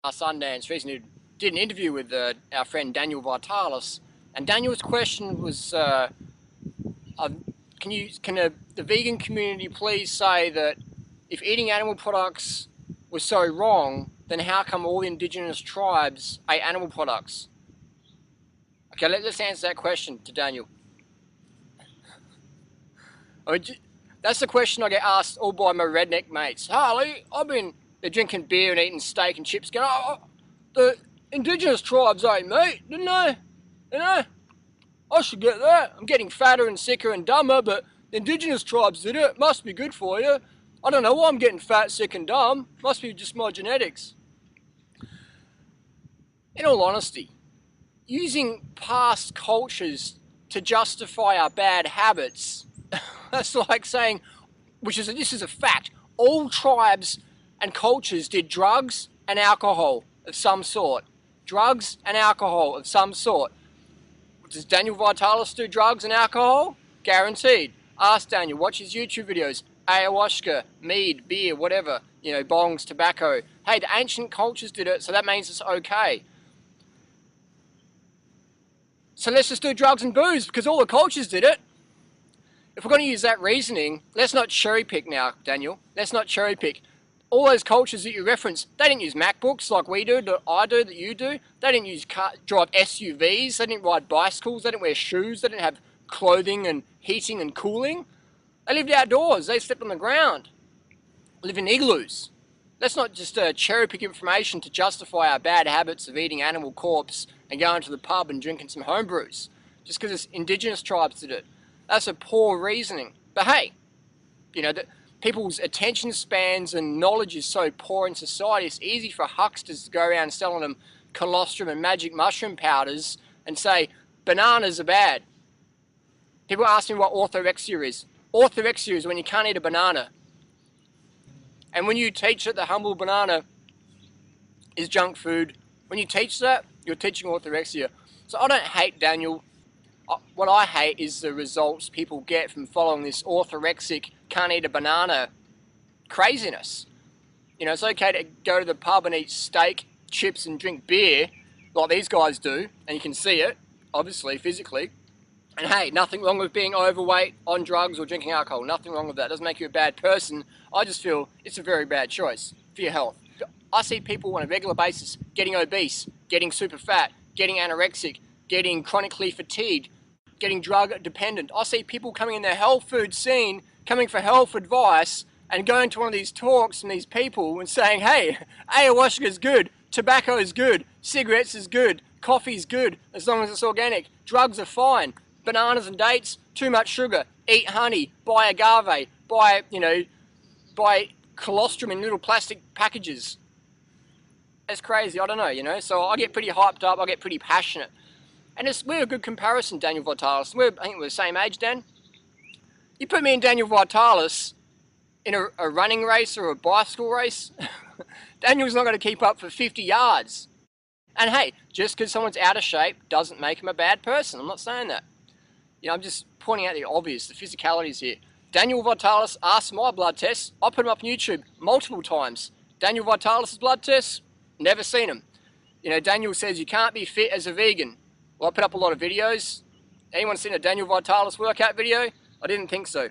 Sundance recently did an interview with our friend Daniel Vitalis, and Daniel's question was, can the vegan community please say that if eating animal products was so wrong, then how come all the indigenous tribes ate animal products? Okay, let's answer that question to Daniel. That's the question I get asked all by my redneck mates. Harley, they're drinking beer and eating steak and chips going, oh, the indigenous tribes ate meat, didn't they? You know, I should get that. I'm getting fatter and sicker and dumber, but the indigenous tribes did it. Must be good for you. I don't know why I'm getting fat, sick and dumb. Must be just my genetics. In all honesty, using past cultures to justify our bad habits, that's like saying, this is a fact, all tribes and cultures did drugs and alcohol of some sort. Drugs and alcohol of some sort. Does Daniel Vitalis do drugs and alcohol? Guaranteed. Ask Daniel, watch his YouTube videos. Ayahuasca, mead, beer, whatever. You know, bongs, tobacco. Hey, the ancient cultures did it, so that means it's okay. So let's just do drugs and booze, because all the cultures did it. If we're going to use that reasoning, let's not cherry pick now, Daniel. Let's not cherry pick. All those cultures that you reference, they didn't use MacBooks like we do, that I do, that you do. They didn't drive SUVs, they didn't ride bicycles, they didn't wear shoes, they didn't have clothing and heating and cooling. They lived outdoors, they slept on the ground, live in igloos. Let's not just cherry pick information to justify our bad habits of eating animal corpse and going to the pub and drinking some homebrews, just because indigenous tribes did it. That's a poor reasoning. But hey, you know, people's attention spans and knowledge is so poor in society, it's easy for hucksters to go around selling them colostrum and magic mushroom powders and say bananas are bad. People ask me what orthorexia is. Orthorexia is when you can't eat a banana. And when you teach that the humble banana is junk food, when you teach that, you're teaching orthorexia. So I don't hate Daniel. What I hate is the results people get from following this orthorexic, can't eat a banana craziness. You know, it's okay to go to the pub and eat steak, chips and drink beer like these guys do, and you can see it, obviously, physically. And hey, nothing wrong with being overweight, on drugs or drinking alcohol. Nothing wrong with that. It doesn't make you a bad person. I just feel it's a very bad choice for your health. I see people on a regular basis getting obese, getting super fat, getting anorexic, getting chronically fatigued, getting drug dependent. I see people coming in the health food scene, coming for health advice, and going to one of these talks from these people and saying, hey, ayahuasca is good, tobacco is good, cigarettes is good, coffee is good, as long as it's organic, drugs are fine, bananas and dates, too much sugar, eat honey, buy agave, buy colostrum in little plastic packages. That's crazy, I don't know, you know, so I get pretty hyped up, I get pretty passionate. And we're a good comparison, Daniel Vitalis. I think we're the same age, Dan. You put me and Daniel Vitalis in a running race or a bicycle race, Daniel's not going to keep up for 50 yards. And hey, just because someone's out of shape doesn't make him a bad person. I'm not saying that. You know, I'm just pointing out the obvious, the physicalities here. Daniel Vitalis asked my blood tests. I put them up on YouTube multiple times. Daniel Vitalis' blood tests, never seen them. You know, Daniel says you can't be fit as a vegan. Well, I put up a lot of videos. Anyone seen a Daniel Vitalis workout video? I didn't think so.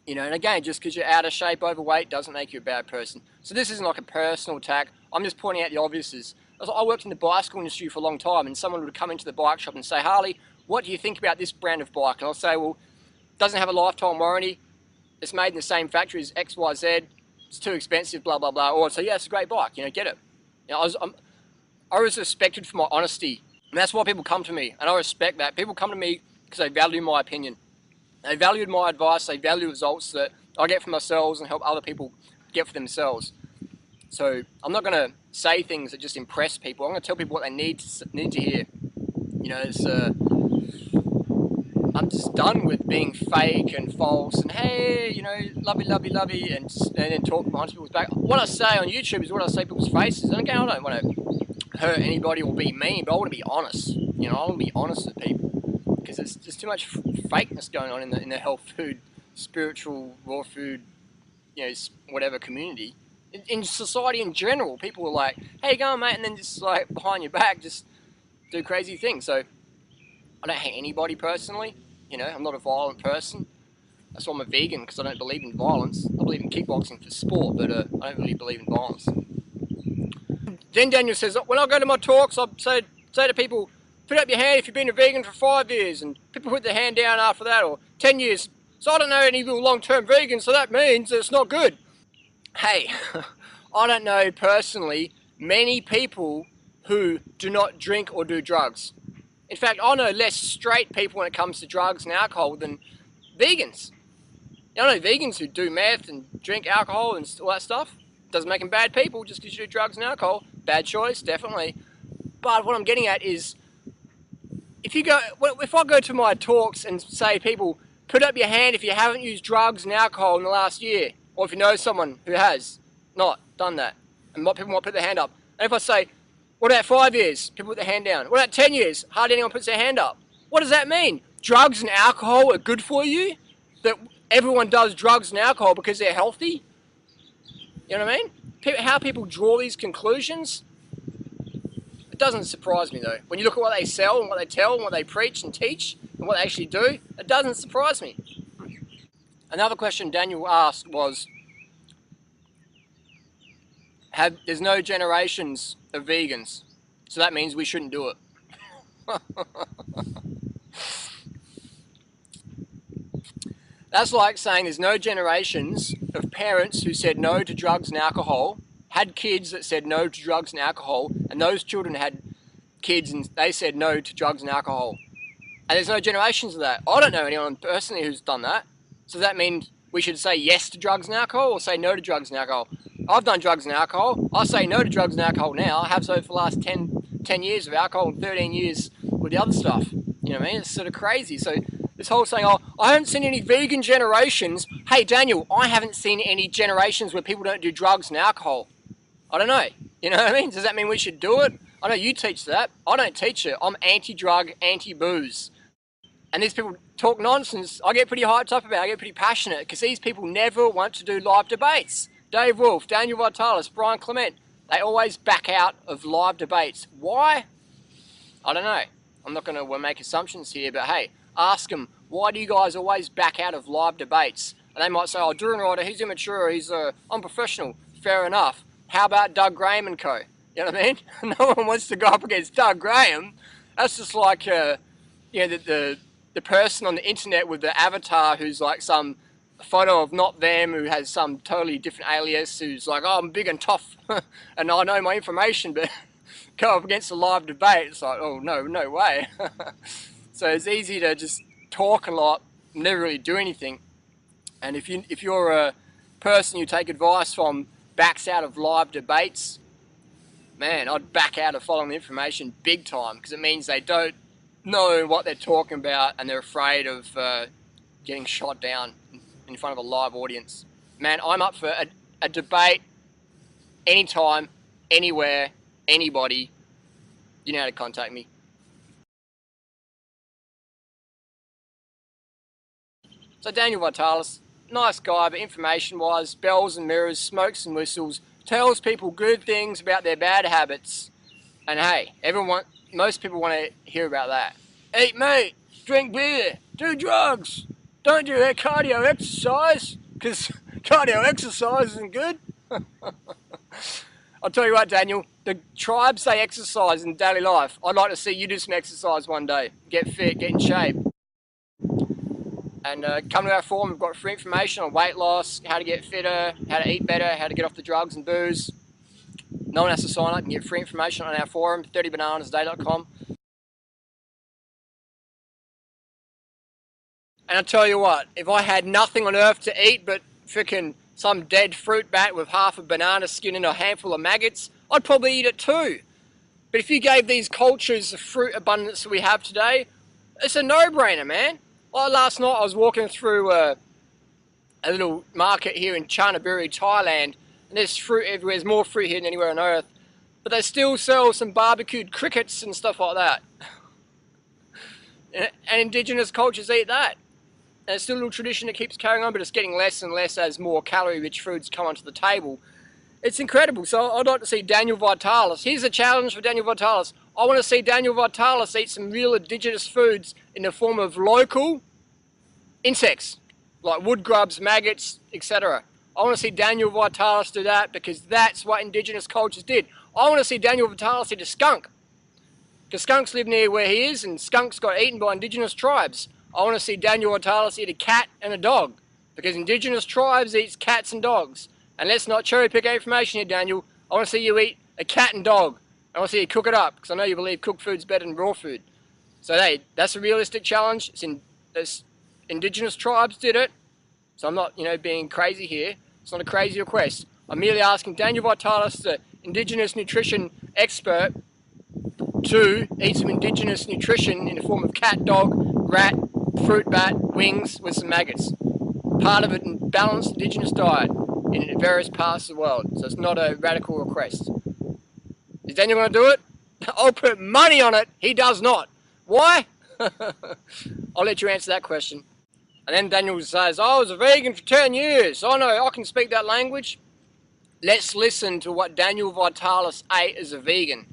You know, and again, just because you're out of shape, overweight, doesn't make you a bad person. So this isn't like a personal attack. I'm just pointing out the obviouses. I worked in the bicycle industry for a long time, and someone would come into the bike shop and say, Harley, what do you think about this brand of bike? And I'll say, well, it doesn't have a lifetime warranty. It's made in the same factory as XYZ. It's too expensive, blah, blah, blah. Or I'd say, yeah, it's a great bike. You know, get it. You know, I was respected for my honesty. And that's why people come to me, and I respect that. People come to me because they value my opinion. They valued my advice, they value results that I get for myself and help other people get for themselves. So I'm not going to say things that just impress people. I'm going to tell people what they need to hear. You know, I'm just done with being fake and false and hey, you know, lovey, and then talk behind people's back. What I say on YouTube is what I say to people's faces. And again, I don't want to hurt anybody or be mean, but I want to be honest. You know, I want to be honest with people because there's just too much fakeness going on in the health food, spiritual, raw food, you know, whatever community. In society in general, people are like, "How you going, mate?" And then just like behind your back, just do crazy things. So I don't hate anybody personally. You know, I'm not a violent person. That's why I'm a vegan, because I don't believe in violence. I believe in kickboxing for sport, but I don't really believe in violence. Then Daniel says, when I go to my talks, I say to people, put up your hand if you've been a vegan for 5 years, and people put their hand down after that, or 10 years. So I don't know any real long-term vegans, so that means that it's not good. Hey, I don't know personally many people who do not drink or do drugs. In fact, I know less straight people when it comes to drugs and alcohol than vegans. I know vegans who do meth and drink alcohol and all that stuff. Doesn't make them bad people just because you do drugs and alcohol. Bad choice, definitely. But what I'm getting at is, if I go to my talks and say, people, put up your hand if you haven't used drugs and alcohol in the last year, or if you know someone who has not done that, and people might put their hand up. And if I say, what about 5 years? People put their hand down. What about 10 years? Hardly anyone puts their hand up. What does that mean? Drugs and alcohol are good for you? That everyone does drugs and alcohol because they're healthy? You know what I mean? How people draw these conclusions, it doesn't surprise me though. When you look at what they sell and what they tell and what they preach and teach and what they actually do, it doesn't surprise me. Another question Daniel asked was, there's no generations of vegans, so that means we shouldn't do it. That's like saying there's no generations of parents who said no to drugs and alcohol, had kids that said no to drugs and alcohol, and those children had kids and they said no to drugs and alcohol. And there's no generations of that. I don't know anyone personally who's done that. So does that mean we should say yes to drugs and alcohol or say no to drugs and alcohol? I've done drugs and alcohol. I say no to drugs and alcohol now. I have so for the last 10 years of alcohol and 13 years with the other stuff. You know what I mean? It's sort of crazy. So this whole saying, oh, I haven't seen any vegan generations. Hey, Daniel, I haven't seen any generations where people don't do drugs and alcohol. I don't know. You know what I mean? Does that mean we should do it? I know you teach that. I don't teach it. I'm anti-drug, anti-booze. And these people talk nonsense. I get pretty hyped up about it. I get pretty passionate because these people never want to do live debates. Dave Wolf, Daniel Vitalis, Brian Clement, they always back out of live debates. Why? I don't know. I'm not going to make assumptions here, but hey, ask them, why do you guys always back out of live debates? And they might say, oh, Durianrider, he's immature, he's unprofessional. Fair enough. How about Doug Graham and co? You know what I mean? No one wants to go up against Doug Graham. That's just like, you know, the person on the internet with the avatar who's like some photo of not them, who has some totally different alias, who's like, oh, I'm big and tough and I know my information, but go up against a live debate, it's like, oh, no way. So it's easy to just talk a lot, never really do anything. And if you're a person you take advice from backs out of live debates, man, I'd back out of following the information big time, because it means they don't know what they're talking about and they're afraid of getting shot down in front of a live audience. Man, I'm up for a debate anytime, anywhere, anybody. You know how to contact me. So Daniel Vitalis, nice guy, but information-wise, bells and mirrors, smokes and whistles, tells people good things about their bad habits. And hey, most people want to hear about that. Eat meat, drink beer, do drugs, don't do that cardio exercise, because cardio exercise isn't good. I'll tell you what, Daniel, the tribes say exercise in daily life. I'd like to see you do some exercise one day. Get fit, get in shape. And come to our forum, we've got free information on weight loss, how to get fitter, how to eat better, how to get off the drugs and booze. No one has to sign up and get free information on our forum, 30bananasday.com. And I'll tell you what, if I had nothing on earth to eat but frickin' some dead fruit bat with half a banana skin and a handful of maggots, I'd probably eat it too. But if you gave these cultures the fruit abundance that we have today, it's a no-brainer, man. Like last night I was walking through a little market here in Chanaburi, Thailand, and there's fruit everywhere. There's more fruit here than anywhere on earth. But they still sell some barbecued crickets and stuff like that. And indigenous cultures eat that. And it's still a little tradition that keeps carrying on, but it's getting less and less as more calorie-rich foods come onto the table. It's incredible. So I'd like to see Daniel Vitalis. Here's a challenge for Daniel Vitalis. I want to see Daniel Vitalis eat some real indigenous foods in the form of local insects, like wood grubs, maggots, etc. I want to see Daniel Vitalis do that because that's what indigenous cultures did. I want to see Daniel Vitalis eat a skunk, because skunks live near where he is and skunks got eaten by indigenous tribes. I want to see Daniel Vitalis eat a cat and a dog, because indigenous tribes eat cats and dogs. And let's not cherry pick information here, Daniel. I want to see you eat a cat and dog. I want to see you cook it up, because I know you believe cooked food's better than raw food. So hey, that's a realistic challenge. Indigenous tribes did it. So I'm not, being crazy here. It's not a crazy request. I'm merely asking Daniel Vitalis, the indigenous nutrition expert, to eat some indigenous nutrition in the form of cat, dog, rat, fruit bat, wings with some maggots. Part of it in balanced indigenous diet in various parts of the world. So it's not a radical request. Is Daniel going to do it? I'll put money on it. He does not. Why? I'll let you answer that question. And then Daniel says, I was a vegan for 10 years. I know, I can speak that language. Let's listen to what Daniel Vitalis ate as a vegan.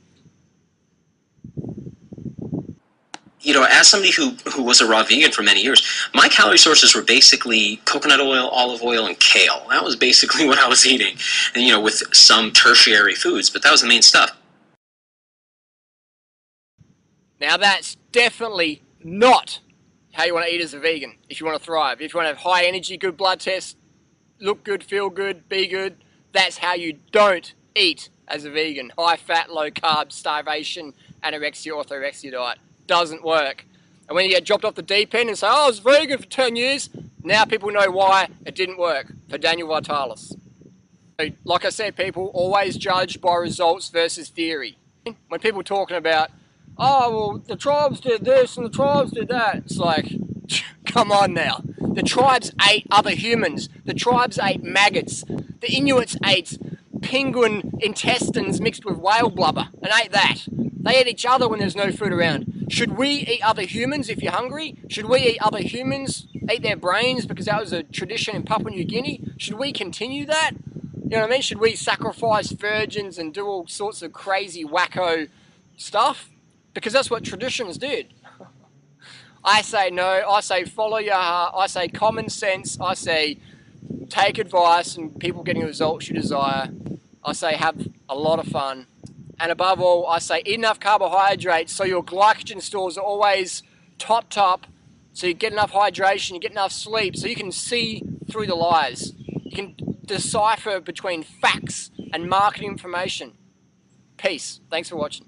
As somebody who was a raw vegan for many years, my calorie sources were basically coconut oil, olive oil, and kale. That was basically what I was eating, and, with some tertiary foods, but that was the main stuff. Now that's definitely not how you want to eat as a vegan if you want to thrive. If you want to have high energy, good blood test, look good, feel good, be good, that's how you don't eat as a vegan. High fat, low carb, starvation, anorexia, orthorexia diet. Doesn't work. And when you get dropped off the deep end and say, I was vegan for 10 years, now people know why it didn't work for Daniel Vitalis. So, like I said, people always judge by results versus theory. When people are talking about, oh, well, the tribes did this and the tribes did that, it's like, come on now. The tribes ate other humans. The tribes ate maggots. The Inuits ate penguin intestines mixed with whale blubber and ate that. They ate each other when there's no food around. Should we eat other humans if you're hungry? Should we eat other humans, eat their brains because that was a tradition in Papua New Guinea? Should we continue that? You know what I mean? Should we sacrifice virgins and do all sorts of crazy wacko stuff? Because that's what traditions did. I say no, I say follow your heart, I say common sense, I say take advice and people getting the results you desire. I say have a lot of fun. And above all, I say eat enough carbohydrates so your glycogen stores are always top, so you get enough hydration, you get enough sleep, so you can see through the lies. You can decipher between facts and marketing information. Peace. Thanks for watching.